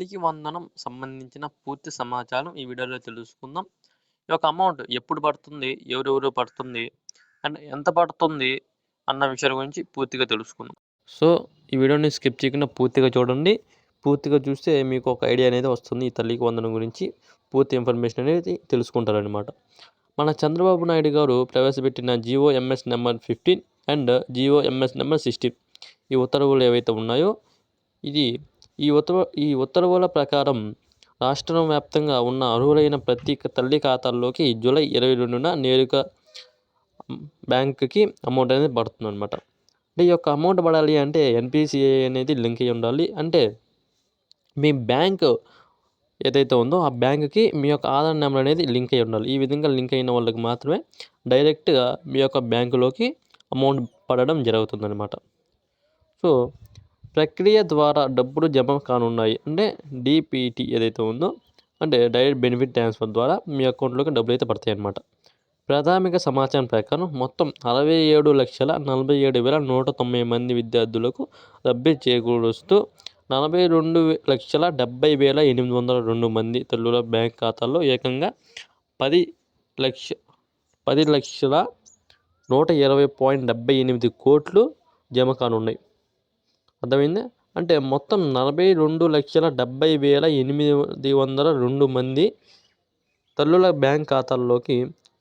తల్లికి వందనం సంబంధించిన పూర్తి సమాచారం ఈ వీడియోలో తెలుసుకుందాం. ఈ యొక్క అమౌంట్ ఎప్పుడు పడుతుంది, ఎవరెవరు పడుతుంది అండ్ ఎంత పడుతుంది అన్న విషయాల గురించి పూర్తిగా తెలుసుకుందాం. సో ఈ వీడియోని స్కిప్ చేయకుండా పూర్తిగా చూడండి. పూర్తిగా చూస్తే మీకు ఒక ఐడియా అనేది వస్తుంది. ఈ తల్లికి వందనం గురించి పూర్తి ఇన్ఫర్మేషన్ అనేది తెలుసుకుంటారనమాట. మన చంద్రబాబు నాయుడు గారు ప్రవేశపెట్టిన GOMS number 15 and GOMS number 16 ఈ ఉత్తర్వులు ఏవైతే ఉన్నాయో ఈ ఉత్తర్వుల ప్రకారం రాష్ట్రం వ్యాప్తంగా ఉన్న అర్హులైన ప్రతి తల్లి ఖాతాల్లోకి జూలై 22న నేరుగా బ్యాంకుకి అమౌంట్ అనేది పడుతుందన్నమాట. అంటే ఈ యొక్క అమౌంట్ పడాలి అంటే NPCI అనేది లింక్ అయ్యి ఉండాలి. అంటే మీ బ్యాంక్ ఏదైతే ఉందో ఆ బ్యాంకుకి మీ యొక్క ఆధార్ నెంబర్ అనేది లింక్ అయ్యి ఉండాలి. ఈ విధంగా లింక్ అయిన వాళ్ళకి మాత్రమే డైరెక్ట్గా మీ యొక్క బ్యాంకులోకి అమౌంట్ పడడం జరుగుతుందన్నమాట. సో ప్రక్రియ ద్వారా డబ్బులు జమ కానున్నాయి. అంటే DPT ఏదైతే ఉందో అంటే డైరెక్ట్ బెనిఫిట్ ట్రాన్స్ఫర్ ద్వారా మీ అకౌంట్లోకి డబ్బులు అయితే పడతాయి అన్నమాట. ప్రాథమిక సమాచారం ప్రకారం మొత్తం 67,47,190 మంది విద్యార్థులకు లబ్ధి చేకూరుస్తూ 42,70,802 మంది తల్లుల బ్యాంక్ ఖాతాల్లో ఏకంగా 10,120.78 కోట్లు జమ కానున్నాయి. అర్థమైందా? అంటే మొత్తం 42,70,802 మంది తల్లుల బ్యాంక్ ఖాతాల్లోకి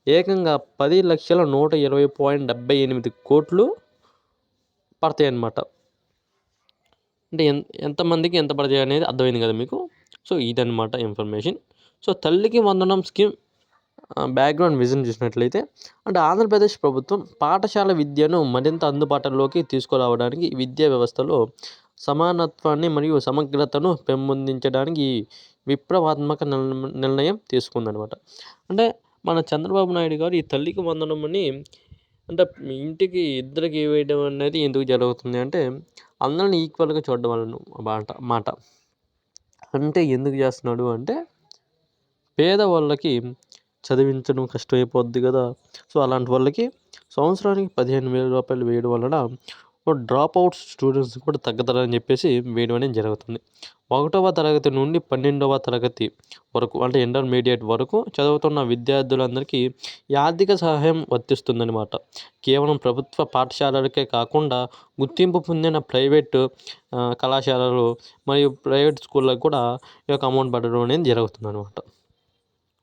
ఏకంగా 10,120.78 కోట్లు పడతాయి అన్నమాట. అంటే ఎంతమందికి ఎంత పడతాయి అనేది అర్థమైంది కదా మీకు. సో ఇదన్నమాట ఇన్ఫర్మేషన్. సో తల్లికి వందనం స్కీమ్ బ్యాక్గ్రౌండ్ విజన్ చూసినట్లయితే అంటే ఆంధ్రప్రదేశ్ ప్రభుత్వం పాఠశాల విద్యను మరింత అందుబాటులోకి తీసుకురావడానికి విద్యా వ్యవస్థలో సమానత్వాన్ని మరియు సమగ్రతను పెంపొందించడానికి విప్లవాత్మక నిర్ణయం తీసుకుందనమాట. అంటే మన చంద్రబాబు నాయుడు గారు ఈ తల్లికి వందనం అని అంటే ఇంటికి ఇద్దరికి వేయడం అనేది ఎందుకు జరుగుతుంది అంటే అందరిని ఈక్వల్గా చూడడం వల్ల మాట. అంటే ఎందుకు చేస్తున్నాడు అంటే పేదవాళ్ళకి చదివించడం కష్టమైపోద్ది కదా. సో అలాంటి వాళ్ళకి సంవత్సరానికి 15,000 రూపాయలు వేయడం వలన డ్రాప్ అవుట్ స్టూడెంట్స్ కూడా తగ్గుతారని చెప్పేసి వేయడం అనేది జరుగుతుంది. 1వ తరగతి నుండి 12వ తరగతి వరకు అంటే ఇంటర్మీడియట్ వరకు చదువుతున్న విద్యార్థులందరికీ ఈ ఆర్థిక సహాయం వర్తిస్తుందన్నమాట. కేవలం ప్రభుత్వ పాఠశాలలకే కాకుండా గుర్తింపు పొందిన ప్రైవేటు కళాశాలలు మరియు ప్రైవేట్ స్కూళ్ళకు కూడా ఈ యొక్క అమౌంట్ పడడం అనేది జరుగుతుందన్నమాట.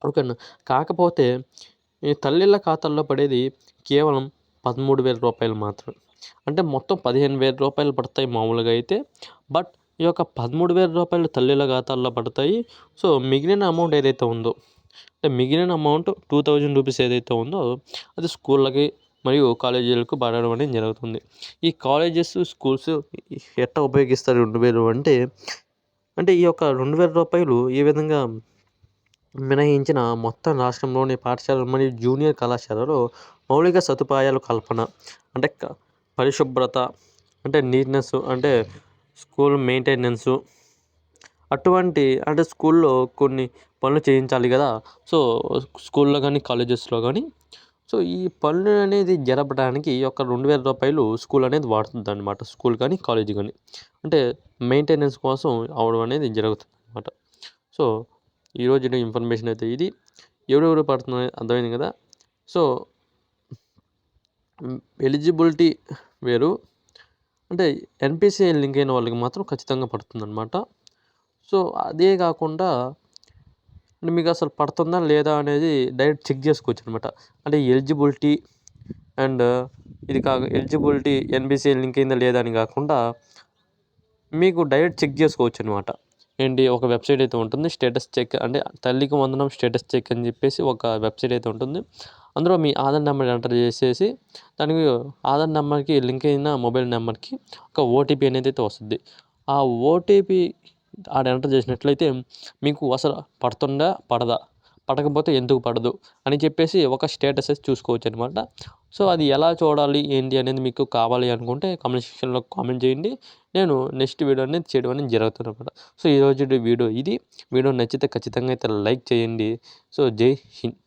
ఓకేనా. కాకపోతే ఈ తల్లిళ్ళ ఖాతాల్లో పడేది కేవలం 13,000 రూపాయలు మాత్రమే. అంటే మొత్తం 15,000 రూపాయలు పడతాయి మామూలుగా అయితే. బట్ ఈ యొక్క 13,000 రూపాయలు తల్లిల ఖాతాల్లో పడతాయి. సో మిగిలిన అమౌంట్ ఏదైతే ఉందో అంటే మిగిలిన అమౌంట్ 2,000 రూపీస్ ఏదైతే ఉందో అది స్కూళ్ళకి మరియు కాలేజీలకు పడడం అనేది జరుగుతుంది. ఈ కాలేజెస్ స్కూల్స్ ఎట్లా ఉపయోగిస్తారు 2,000 అంటే ఈ యొక్క 2,000 రూపాయలు ఏ విధంగా మినహాయించిన మొత్తం రాష్ట్రంలోని పాఠశాలలు మరియు జూనియర్ కళాశాలలో మౌలిక సదుపాయాల కల్పన అంటే పరిశుభ్రత అంటే నీట్నెస్ అంటే స్కూల్ మెయింటెనెన్సు అటువంటి అంటే స్కూల్లో కొన్ని పనులు చేయించాలి కదా. సో స్కూల్లో కానీ కాలేజెస్లో కానీ సో ఈ పనులు అనేది జరపడానికి ఈ యొక్క 2,000 రూపాయలు స్కూల్ అనేది వాడుతుంది అనమాట. స్కూల్ కానీ కాలేజీ కానీ అంటే మెయింటెనెన్స్ కోసం అవడం అనేది జరుగుతుంది అనమాట. సో ఈరోజు ఇన్ఫర్మేషన్ అయితే ఇది. ఎవరెవరు పడుతున్నాయి అర్థమైంది కదా. సో ఎలిజిబిలిటీ వేరు అంటే NPCI లింక్ అయిన వాళ్ళకి మాత్రం ఖచ్చితంగా పడుతుందన్నమాట. సో అదే కాకుండా అంటే మీకు అసలు పడుతుందా లేదా అనేది డైరెక్ట్ చెక్ చేసుకోవచ్చు అనమాట. అంటే ఎలిజిబిలిటీ అండ్ ఇది ఎలిజిబిలిటీ NPCI లింక్ అయిందా లేదా అని కాకుండా మీకు డైరెక్ట్ చెక్ చేసుకోవచ్చు అనమాట. ఏంటి ఒక వెబ్సైట్ అయితే ఉంటుంది, స్టేటస్ చెక్ అంటే తల్లికి వందనం స్టేటస్ చెక్ అని చెప్పేసి ఒక వెబ్సైట్ అయితే ఉంటుంది. అందులో మీ ఆధార్ నెంబర్ ఎంటర్ చేసేసి దానికి ఆధార్ నెంబర్కి లింక్ అయిన మొబైల్ నెంబర్కి ఒక OTP అనేది అయితే వస్తుంది. ఆ OTP ఆడ ఎంటర్ చేసినట్లయితే మీకు అసలు పడుతుందా పడదా, పడకపోతే ఎందుకు పడదు అని చెప్పేసి ఒక స్టేటస్ చూసుకోవచ్చు అనమాట. సో అది ఎలా చూడాలి ఏంటి అనేది మీకు కావాలి అనుకుంటే కామెంట్ సెక్షన్లో కామెంట్ చేయండి. నేను నెక్స్ట్ వీడియో అనేది చేయడం అనేది జరుగుతుంది అనమాట. సో ఈరోజు వీడియో ఇది. వీడియో నచ్చితే ఖచ్చితంగా అయితే లైక్ చేయండి. సో జై హింద్.